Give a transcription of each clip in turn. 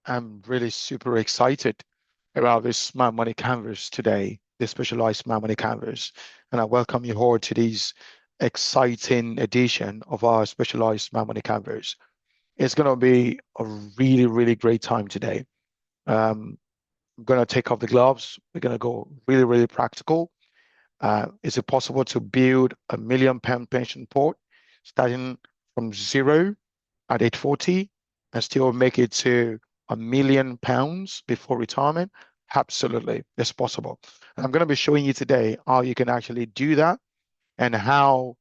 I'm really super excited about this Smart Money Canvas today, this specialized Smart Money Canvas. And I welcome you all to this exciting edition of our specialized Smart Money Canvas. It's going to be a really, really great time today. I'm going to take off the gloves. We're going to go really, really practical. Is it possible to build £1 million pension pot starting from zero at age 40 and still make it to £1 million before retirement? Absolutely, it's possible. And I'm going to be showing you today how you can actually do that and how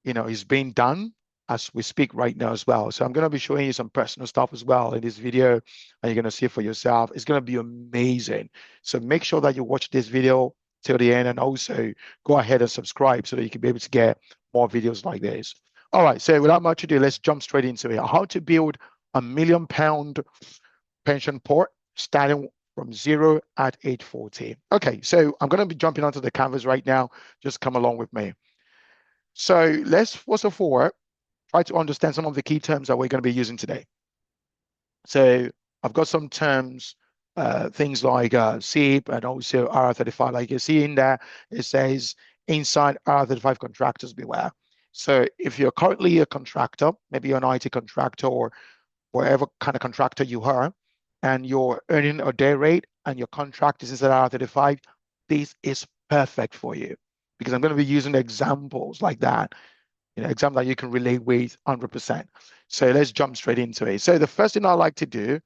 it's being done as we speak right now as well. So I'm going to be showing you some personal stuff as well in this video, and you're going to see it for yourself. It's going to be amazing. So make sure that you watch this video till the end, and also go ahead and subscribe so that you can be able to get more videos like this. All right, so without much ado, let's jump straight into it. How to build £1 million pension pot starting from zero at age 40. Okay, so I'm going to be jumping onto the canvas right now. Just come along with me. So let's first of all try to understand some of the key terms that we're going to be using today. So I've got some terms, things like SIPP and also R35. Like you see in there, it says inside R35 contractors beware. So if you're currently a contractor, maybe you're an IT contractor or whatever kind of contractor you are, and you're earning a day rate and your contract is inside R35, this is perfect for you because I'm going to be using examples like that, example that you can relate with 100%. So let's jump straight into it. So the first thing I like to do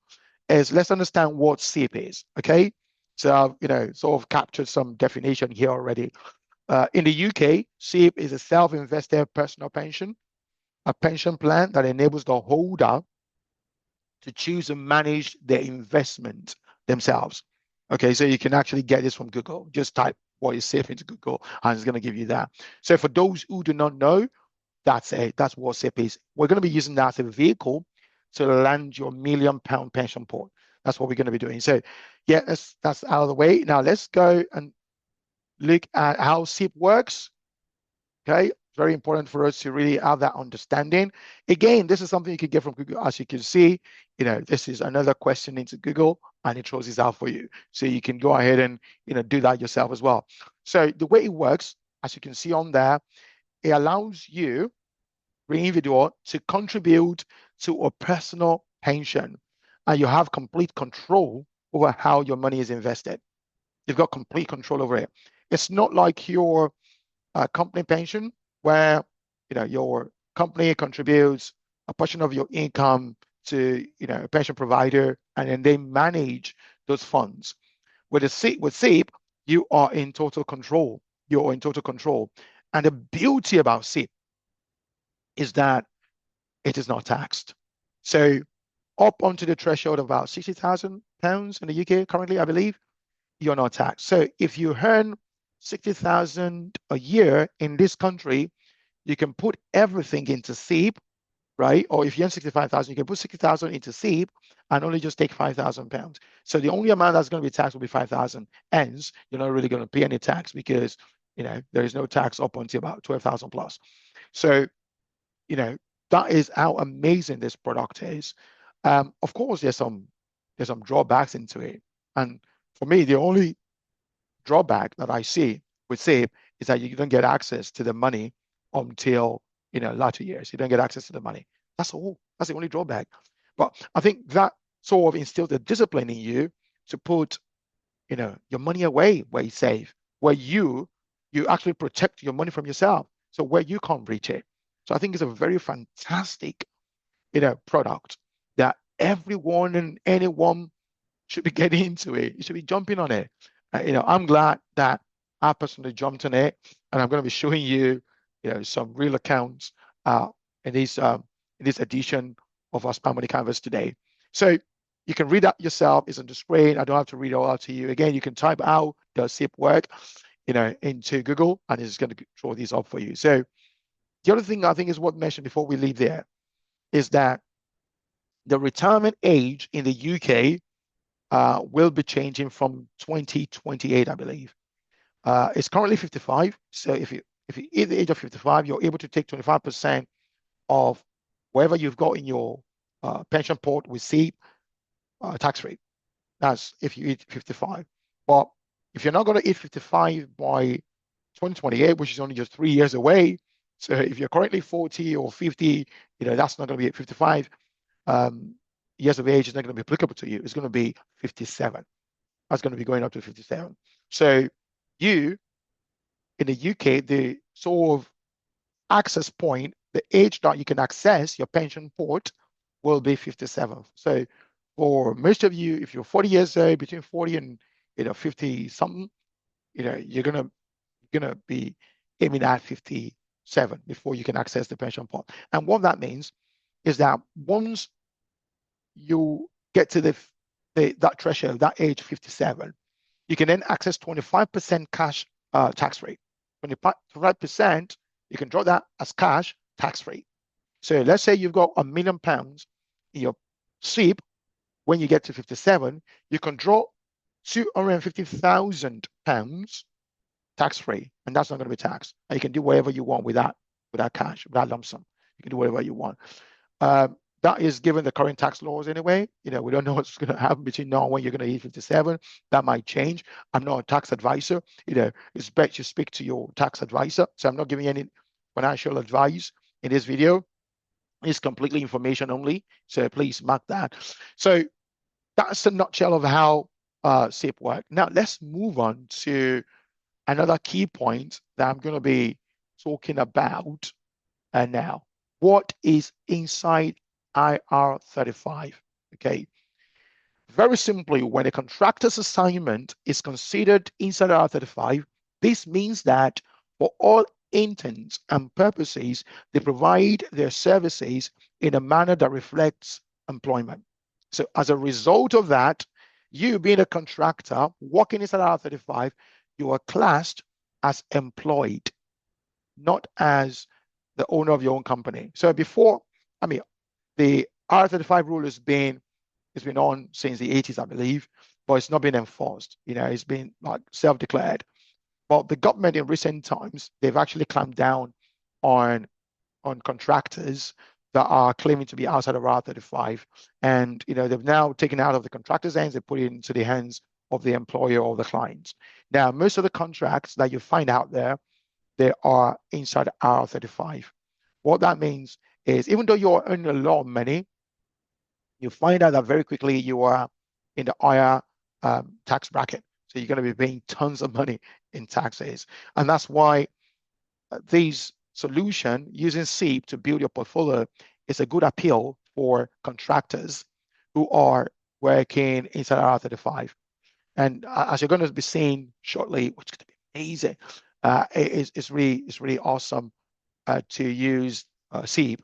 is let's understand what SIPP is, okay? So I've, sort of captured some definition here already. In the UK, SIPP is a self-invested personal pension, a pension plan that enables the holder to choose and manage their investment themselves. Okay, so you can actually get this from Google. Just type what is SIPP into Google, and it's going to give you that. So for those who do not know, that's it. That's what SIPP is. We're going to be using that as a vehicle to land your £1 million pension pot. That's what we're going to be doing. So, yeah, that's out of the way. Now let's go and look at how SIPP works. Okay, very important for us to really have that understanding. Again, this is something you can get from Google. As you can see, this is another question into Google, and it throws this out for you. So you can go ahead and do that yourself as well. So the way it works, as you can see on there, it allows you, the individual, to contribute to a personal pension, and you have complete control over how your money is invested. You've got complete control over it. It's not like your company pension where your company contributes a portion of your income to a pension provider, and then they manage those funds. With SIPP, you are in total control. You're in total control. And the beauty about SIPP is that it is not taxed. So up onto the threshold of about £60,000 in the UK currently, I believe, you're not taxed. So if you earn 60,000 a year in this country, you can put everything into SIPP, right? Or if you earn 65,000, you can put 60,000 into SIPP and only just take £5,000. So the only amount that's going to be taxed will be 5,000. Hence, you're not really going to pay any tax because there is no tax up until about 12,000 plus. So that is how amazing this product is. Of course, there's some drawbacks into it, and for me, the only drawback that I see with SIPP is that you don't get access to the money until latter years. You don't get access to the money. That's all. That's the only drawback. But I think that sort of instills the discipline in you to put your money away where it's safe, where you actually protect your money from yourself, so where you can't reach it. So I think it's a very fantastic product that everyone and anyone should be getting into it. You should be jumping on it. I'm glad that I personally jumped on it, and I'm going to be showing you, some real accounts in this edition of our Smart Money Canvas today. So you can read that yourself. It's on the screen. I don't have to read it all out to you. Again, you can type out the SIPP work, into Google, and it's going to draw these up for you. So the other thing I think is worth mentioning before we leave there is that the retirement age in the UK will be changing from 2028, I believe. It's currently 55. So if you hit the age of 55, you're able to take 25% of whatever you've got in your pension pot with SIPP tax rate. That's if you hit 55. But if you're not going to hit 55 by 2028, which is only just 3 years away, so if you're currently 40 or 50, that's not going to be at 55 years of age. Is not going to be applicable to you. It's going to be 57. That's going to be going up to 57. So you, in the UK, the sort of access point, the age that you can access your pension pot will be 57. So for most of you, if you're 40 years old, between 40 and 50 something, you're gonna be aiming at 57 before you can access the pension pot. And what that means is that once you get to that threshold, that age 57, you can then access 25% cash tax rate. 25%, you can draw that as cash tax rate. So let's say you've got £1 million in your SIPP. When you get to 57, you can draw £250,000 tax free, and that's not going to be taxed. And you can do whatever you want with that cash, with that lump sum. You can do whatever you want. That is given the current tax laws anyway. We don't know what's going to happen between now and when you're going to hit 57. That might change. I'm not a tax advisor. It's best you speak to your tax advisor. So I'm not giving any financial advice in this video. It's completely information only. So please mark that. So that's a nutshell of how SIPP works. Now let's move on to another key point that I'm going to be talking about now. What is inside IR35? Okay. Very simply, when a contractor's assignment is considered inside IR35, this means that for all intents and purposes, they provide their services in a manner that reflects employment. So as a result of that, you being a contractor working inside IR35, you are classed as employed, not as the owner of your own company. So before, the IR35 rule has been on since the 80s, I believe, but it's not been enforced. It's been like self-declared. But the government in recent times, they've actually clamped down on contractors that are claiming to be outside of IR35. And, they've now taken out of the contractor's hands, they put it into the hands of the employer or the clients. Now, most of the contracts that you find out there, they are inside IR35. What that means is even though you're earning a lot of money, you find out that very quickly you are in the higher tax bracket. So you're going to be paying tons of money in taxes. And that's why this solution using SIPP to build your portfolio is a good appeal for contractors who are working inside IR35. And as you're going to be seeing shortly, which is going to be amazing, it's really awesome to use SIPP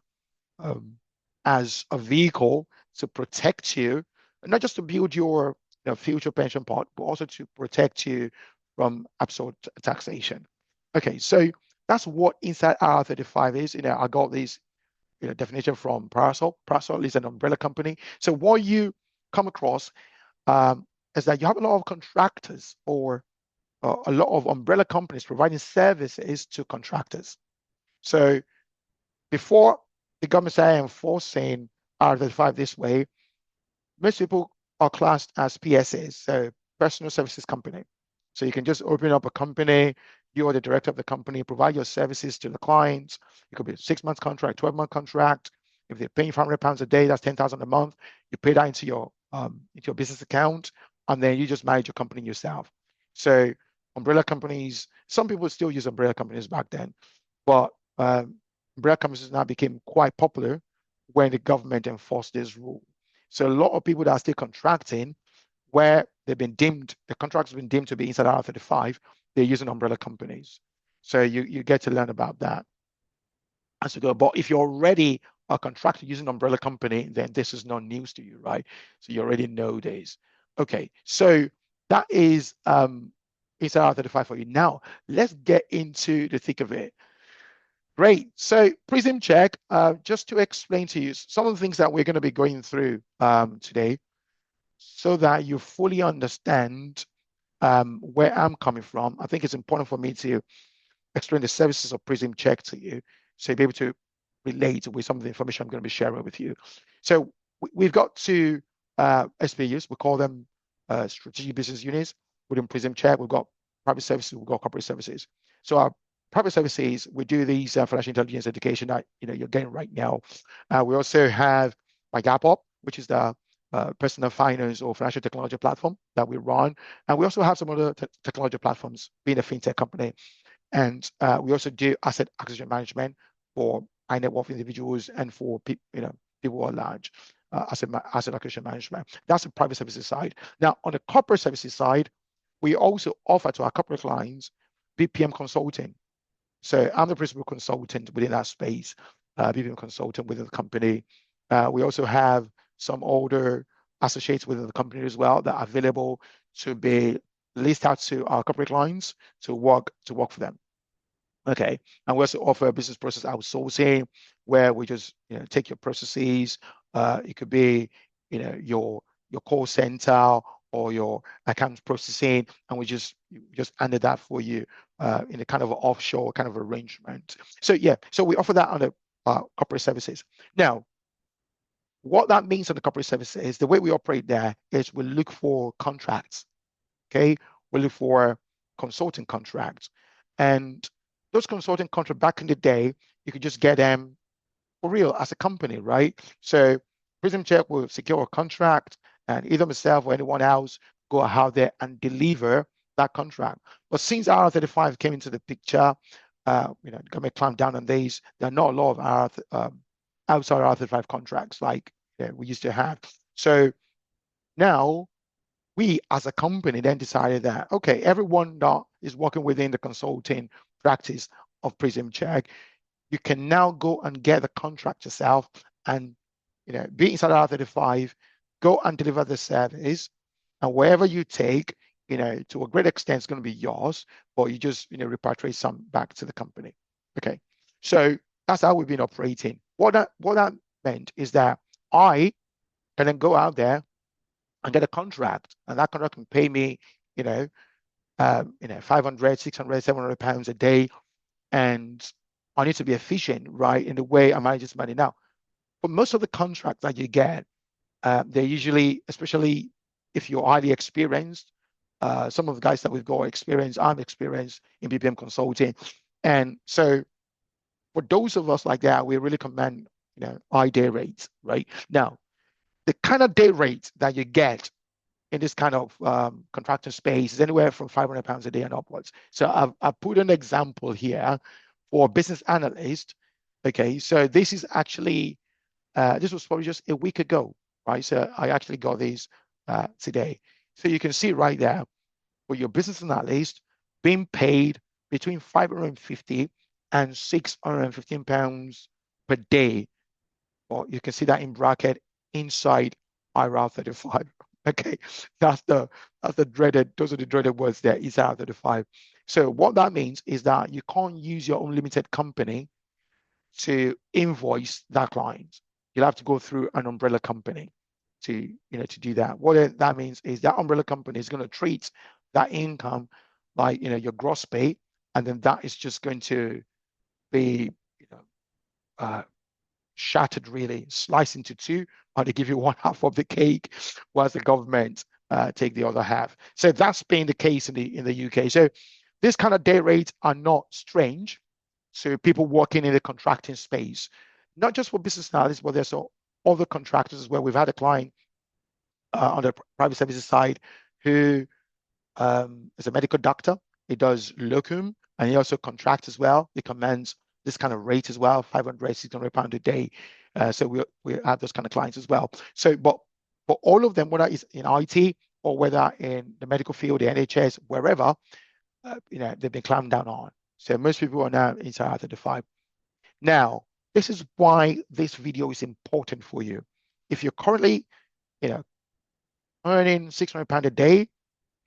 as a vehicle to protect you, not just to build your future pension pot, but also to protect you from absurd taxation. Okay, so that's what inside IR35 is. I got this definition from Parasol. Parasol is an umbrella company. So what you come across is that you have a lot of contractors or a lot of umbrella companies providing services to contractors. So before the government started enforcing IR35 this way, most people are classed as PSAs, so personal services company. So you can just open up a company, you are the director of the company, provide your services to the clients. It could be a 6-month contract, 12-month contract. If they're paying £500 a day, that's $10,000 a month. You pay that into your business account, and then you just manage your company yourself. So umbrella companies, some people still use umbrella companies back then, but umbrella companies now became quite popular when the government enforced this rule. So a lot of people that are still contracting, where they've been deemed, the contract's been deemed to be inside IR35, they're using umbrella companies. So you get to learn about that as you go. But if you're already a contractor using an umbrella company, then this is not news to you, right? So you already know this. Okay, so that is inside IR35 for you. Now, let's get into the thick of it. Great. So Prism Check, just to explain to you some of the things that we're going to be going through today so that you fully understand where I'm coming from. I think it's important for me to explain the services of Prism Check to you so you'll be able to relate with some of the information I'm going to be sharing with you. So we've got to SBUs. We call them strategic business units. Within Prism Check, we've got private services, we've got corporate services. So our private services, we do these financial intelligence education that you're getting right now. We also have my Gap Up, which is the personal finance or financial technology platform that we run. And we also have some other technology platforms, being a fintech company. And we also do asset acquisition management for high net worth individuals and for people at large. Asset acquisition management. That's the private services side. Now, on the corporate services side, we also offer to our corporate clients BPM consulting. So I'm the principal consultant within that space, BPM consultant within the company. We also have some older associates within the company as well that are available to be leased out to our corporate clients to work for them. Okay, and we also offer business process outsourcing, where we just take your processes. It could be your call center or your account processing, and we just handle that for you in a kind of offshore kind of arrangement. So yeah, so we offer that on the corporate services. Now, what that means on the corporate services, the way we operate there is we look for contracts. Okay, we look for consulting contracts, and those consulting contracts back in the day, you could just get them for real as a company, right? So Prism Check will secure a contract, and either myself or anyone else go out there and deliver that contract. But since IR35 came into the picture, the government clamped down on these. There are not a lot of outside IR35 contracts like we used to have. So now we as a company then decided that, okay, everyone that is working within the consulting practice of Prism Check, you can now go and get the contract yourself and be inside IR35, go and deliver the service, and wherever you take, to a great extent, it's going to be yours, but you just repatriate some back to the company. Okay, so that's how we've been operating. What that meant is that I can then go out there and get a contract, and that contract can pay me 500, 600, 700 pounds a day, and I need to be efficient, right, in the way I manage this money. Now, for most of the contracts that you get, they're usually, especially if you're highly experienced, some of the guys that we've got experience, I'm experienced in BPM consulting. And so for those of us like that, we really command high day rates, right? Now, the kind of day rate that you get in this kind of contractor space is anywhere from 500 pounds a day and upwards. So I've put an example here for business analyst. Okay, so this is actually, this was probably just a week ago, right? So I actually got these today. So you can see right there for your business analyst being paid between 550 and 615 pounds per day. Or you can see that in bracket inside IR35. Okay, those are the dreaded words there, is IR35. So what that means is that you can't use your own limited company to invoice that client. You'll have to go through an umbrella company to do that. What that means is that umbrella company is going to treat that income like your gross pay, and then that is just going to be shattered, really sliced into two, or they give you one half of the cake whilst the government take the other half. So that's been the case in the UK. So this kind of day rates are not strange. So people working in the contracting space, not just for business analysts, but there's other contractors as well. We've had a client on the private services side who is a medical doctor. He does locum, and he also contracts as well. He commands this kind of rate as well, 500, 600 pounds a day. So we have those kind of clients as well. So, but for all of them, whether it's in IT or whether in the medical field, the NHS, wherever, they've been clamped down on. So most people are now inside IR35. Now, this is why this video is important for you. If you're currently, earning 600 pounds a day,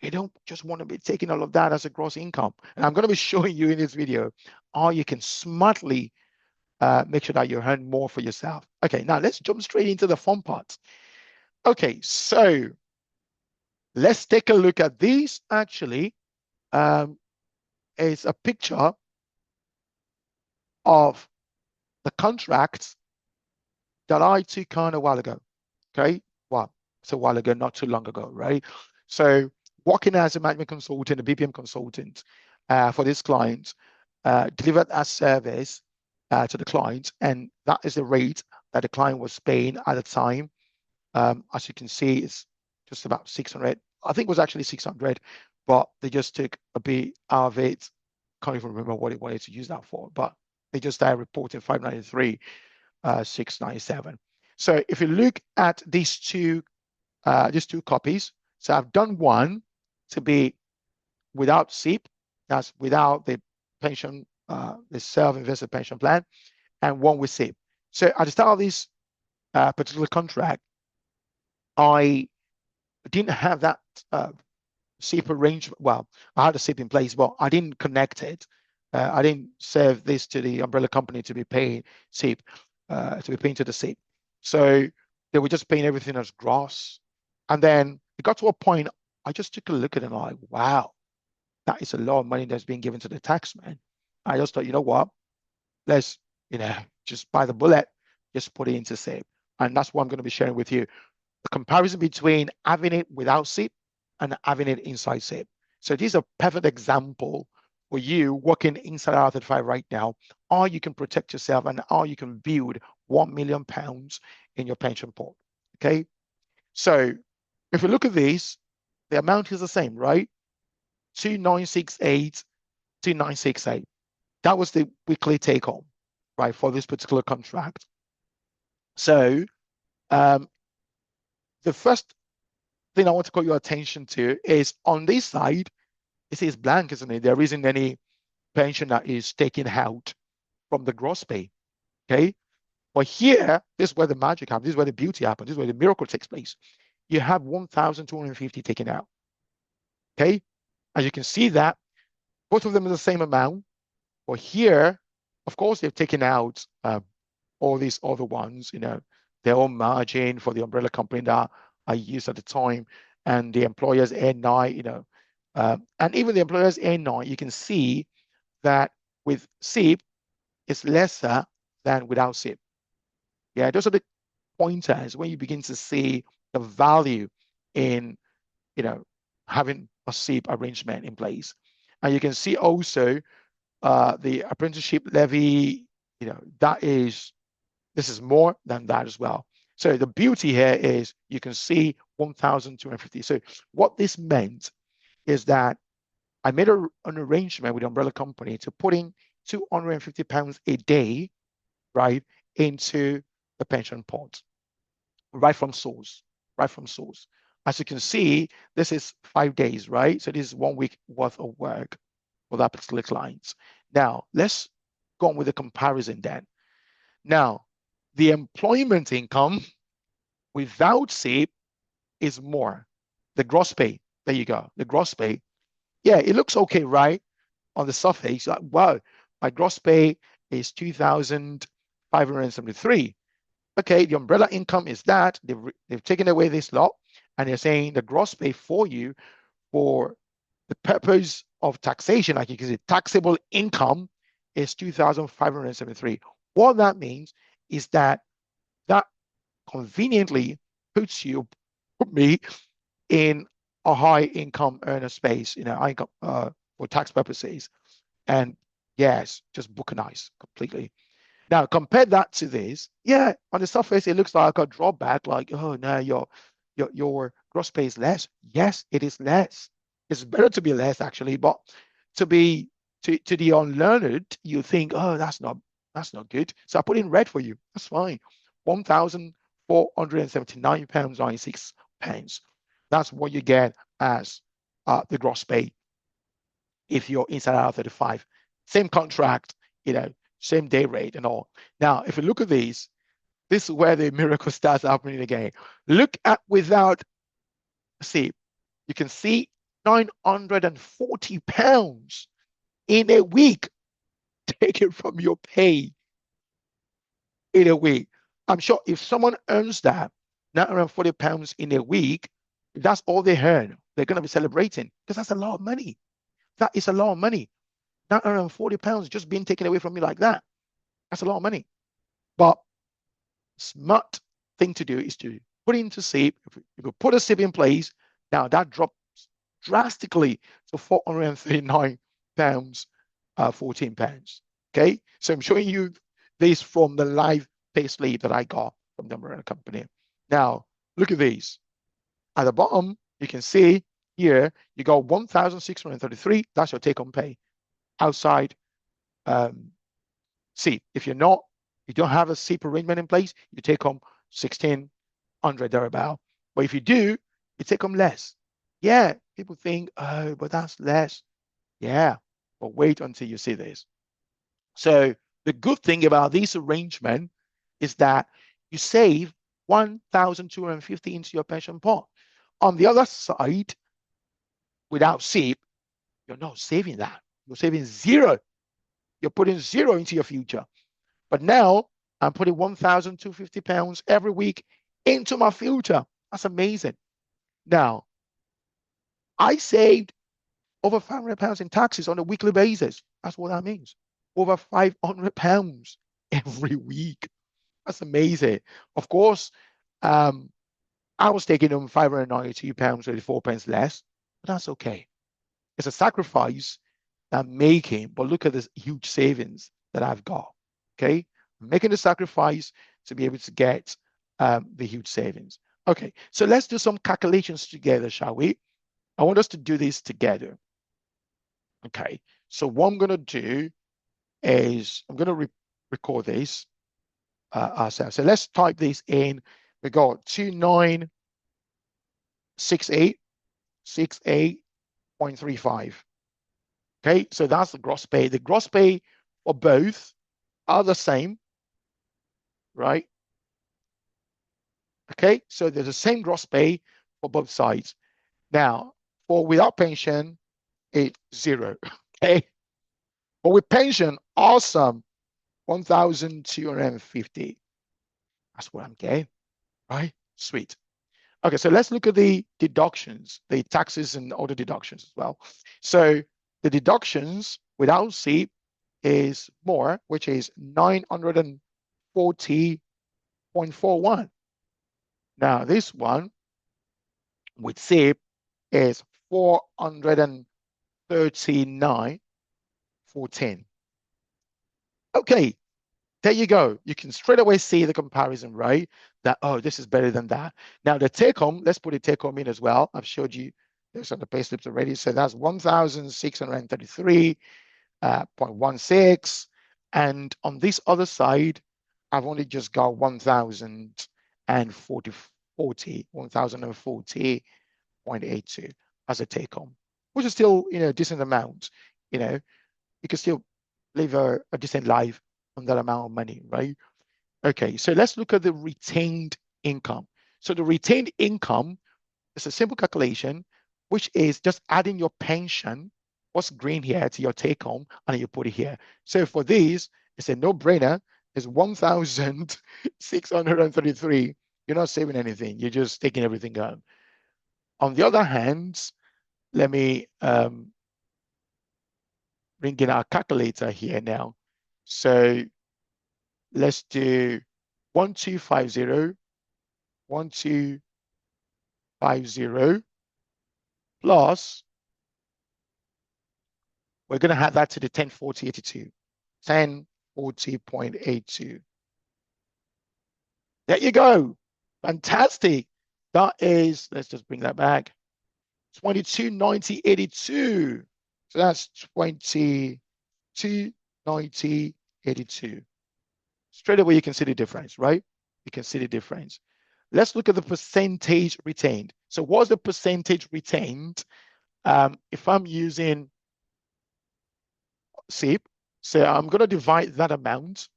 you don't just want to be taking all of that as a gross income. And I'm going to be showing you in this video how you can smartly make sure that you earn more for yourself. Okay, now let's jump straight into the fun part. Okay, so let's take a look at this. Actually, it's a picture of the contract that I took on a while ago. Okay, wow. It's a while ago, not too long ago, right? So working as a management consultant, a BPM consultant for this client, delivered that service to the client, and that is the rate that the client was paying at the time. As you can see, it's just about 600. I think it was actually 600, but they just took a bit out of it. Can't even remember what it wanted to use that for, but they just started reporting 593, 697. So if you look at these two copies, so I've done one to be without SIPP, that's without the pension, the self-invested pension plan, and one with SIPP. So at the start of this particular contract, I didn't have that SIPP arrangement. Well, I had a SIPP in place, but I didn't connect it. I didn't serve this to the umbrella company to be paying SIPP, to be paying to the SIPP. So they were just paying everything as gross. And then it got to a point, I just took a look at it and I'm like, wow, that is a lot of money that's being given to the taxman. I just thought, you know what? Let's, just buy the bullet, just put it into SIPP. And that's what I'm going to be sharing with you. The comparison between having it without SIPP and having it inside SIPP. So this is a perfect example for you working inside R35 right now, how you can protect yourself and how you can build £1 million in your pension pot. Okay. So if you look at this, the amount is the same, right? 2968, 2968. That was the weekly take home, right, for this particular contract. So the first thing I want to call your attention to is on this side, it says blank, isn't it? There isn't any pension that is taken out from the gross pay. Okay. But here, this is where the magic happens. This is where the beauty happens. This is where the miracle takes place. You have 1,250 taken out. Okay. As you can see that both of them are the same amount. But here, of course, they've taken out all these other ones, their own margin for the umbrella company that I used at the time, and the employer's N9, and even the employer's N9, you can see that with SIPP, it's lesser than without SIPP. Yeah, those are the pointers when you begin to see the value in, having a SIPP arrangement in place. And you can see also the apprenticeship levy, this is more than that as well. So the beauty here is you can see 1,250. So what this meant is that I made an arrangement with the umbrella company to put in £250 a day, right, into the pension pot, right from source. As you can see, this is 5 days, right? So this is 1 week worth of work for that particular client. Now, let's go on with the comparison then. Now, the employment income without SIPP is more. The gross pay, there you go, the gross pay. Yeah, it looks okay, right? On the surface, like, wow, my gross pay is 2,573. Okay, the umbrella income is that. They've taken away this lot, and they're saying the gross pay for you for the purpose of taxation, like you can see, taxable income is 2,573. What that means is that conveniently put me in a high income earner space, income for tax purposes. And yes, just bookenize completely. Now compare that to this. Yeah, on the surface it looks like a drawback, like, oh no, your gross pay is less. Yes, it is less. It's better to be less actually, but to the unlearned, you think, oh, that's not good. So I put in red for you. That's fine. £1,479.96. That's what you get as the gross pay if you're inside R35. Same contract, same day rate and all. Now, if you look at these, this is where the miracle starts happening again. Look at without SIPP. You can see £940 in a week taken from your pay in a week. I'm sure if someone earns that £940 in a week, if that's all they earn, they're going to be celebrating because that's a lot of money. That is a lot of money. £940 just being taken away from you like that. That's a lot of money. But smart thing to do is to put into SIPP, if you put a SIPP in place, now that drops drastically to £439, 14 pounds. Okay, so I'm showing you this from the live payslip that I got from the umbrella company. Now, look at these. At the bottom, you can see here, you got 1,633. That's your take-home pay outside SIPP. If you don't have a SIPP arrangement in place, you take home 1,600 thereabout. But if you do, you take home less. Yeah, people think, oh, but that's less. Yeah, but wait until you see this. So the good thing about this arrangement is that you save 1,250 into your pension pot. On the other side, without SIPP, you're not saving that. You're saving zero. You're putting zero into your future. But now I'm putting £1,250 every week into my future. That's amazing. Now, I saved over £500 in taxes on a weekly basis. That's what that means. Over £500 every week. That's amazing. Of course, I was taking home £592, 34 pence less, but that's okay. It's a sacrifice that I'm making, but look at this huge savings that I've got. Okay, I'm making the sacrifice to be able to get the huge savings. Okay, so let's do some calculations together, shall we? I want us to do this together. Okay, so what I'm going to do is I'm going to record this ourselves. So let's type this in. We got 2968.65. Okay, so that's the gross pay. The gross pay for both are the same, right? Okay, so there's the same gross pay for both sides. Now, for without pension, it's zero. Okay, but with pension, awesome, 1,250. That's what I'm getting, right? Sweet. Okay, so let's look at the deductions, the taxes and other deductions as well. So the deductions without SIPP is more, which is 940.41. Now this one with SIPP is 439.14. Okay, there you go. You can straight away see the comparison, right? That, oh, this is better than that. Now the take home, let's put the take home in as well. I've showed you this on the pay slips already. So that's 1,633.16. And on this other side, I've only just got 1,040.82 as a take home, which is still, a decent amount. You can still live a decent life on that amount of money, right? Okay, so let's look at the retained income. So the retained income is a simple calculation, which is just adding your pension, what's green here, to your take home, and you put it here. So for these, it's a no-brainer. It's 1,633. You're not saving anything. You're just taking everything home. On the other hand, let me bring in our calculator here now. So let's do 1250 plus, we're going to add that to the 1040.82. 1040.82. There you go. Fantastic. That is, let's just bring that back. 2290.82. So that's 2290.82. Straight away, you can see the difference, right? You can see the difference. Let's look at the percentage retained. So what's the percentage retained? If I'm using SIPP, so I'm going to divide that amount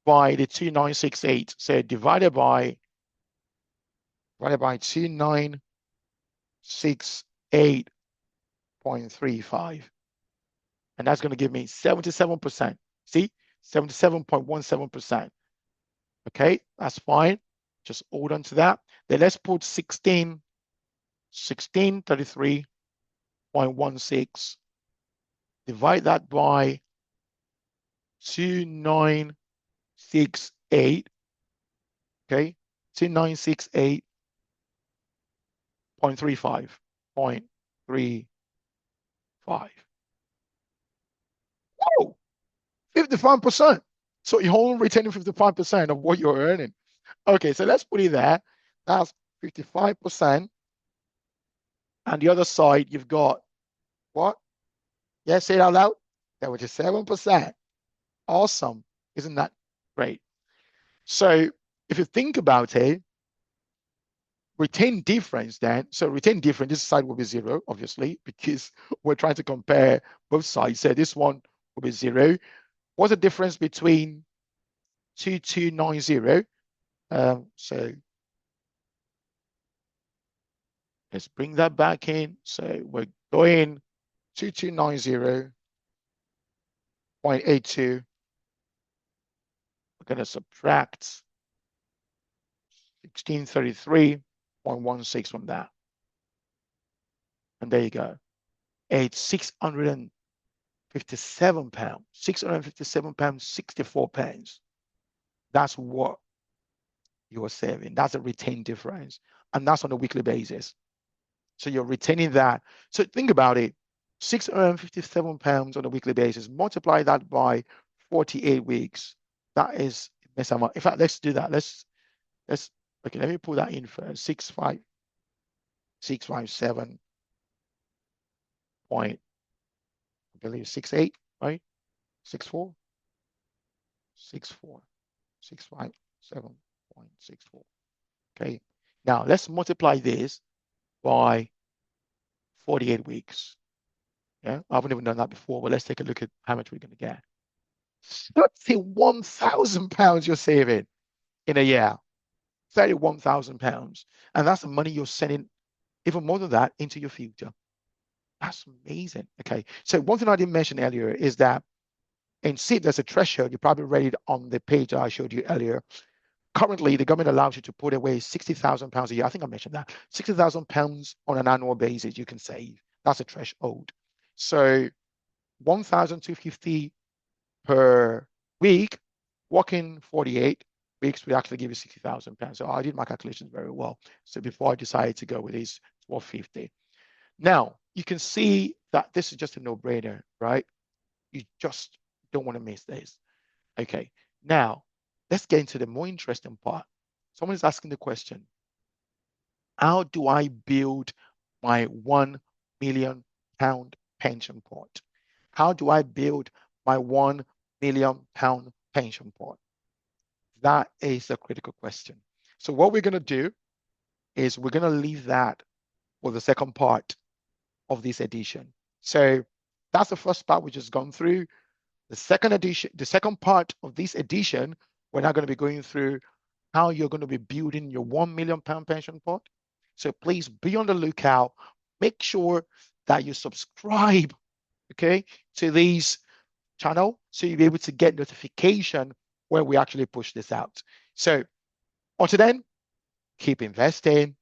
by the 2968. So divided by 2968.35. And that's going to give me 77%. See, 77.17%. Okay, that's fine. Just hold on to that. Then let's put 1633.16. Divide that by 2968. Okay, 2968 0.35. 0.35. Oh, 55%. So you're only retaining 55% of what you're earning. Okay, so let's put it there. That's 55%. And the other side, you've got what? Yeah, say it out loud. That was just 7%. Awesome. Isn't that great? So if you think about it, retain difference then. So retain difference, this side will be 0, obviously, because we're trying to compare both sides. So this one will be 0. What's the difference between 2290? So let's bring that back in. So we're going 2290.82. We're going to subtract 1633.16 from that. And there you go. It's 657 pounds, 657 pounds, 64 pence. That's what you are saving. That's a retained difference. And that's on a weekly basis. So you're retaining that. So think about it. 657 pounds on a weekly basis. Multiply that by 48 weeks. That is this amount. In fact, let's do that. Let's okay, let me put that in first. 657 point, I believe 68, right? 64, 64, 657.64. Okay. Now let's multiply this by 48 weeks. Yeah, I haven't even done that before, but let's take a look at how much we're going to get. 31,000 pounds you're saving in a year. 31,000 pounds. And that's the money you're sending, even more than that, into your future. That's amazing. Okay. So one thing I didn't mention earlier is that in SIPP, there's a threshold. You probably read it on the page I showed you earlier. Currently, the government allows you to put away 60,000 pounds a year. I think I mentioned that. 60,000 pounds on an annual basis you can save. That's a threshold. So 1,250 per week, working 48 weeks would actually give you 60,000 pounds. So I did my calculations very well. So before I decided to go with this 1250. Now, you can see that this is just a no-brainer, right? You just don't want to miss this. Okay, now let's get into the more interesting part. Someone is asking the question, how do I build my £1 million pension pot? How do I build my £1 million pension pot? That is a critical question. So what we're going to do is we're going to leave that for the second part of this edition. So that's the first part we just gone through. The second part of this edition, we're now going to be going through how you're going to be building your £1 million pension pot. So please be on the lookout. Make sure that you subscribe, okay, to this channel so you'll be able to get notification when we actually push this out. So until then, keep investing.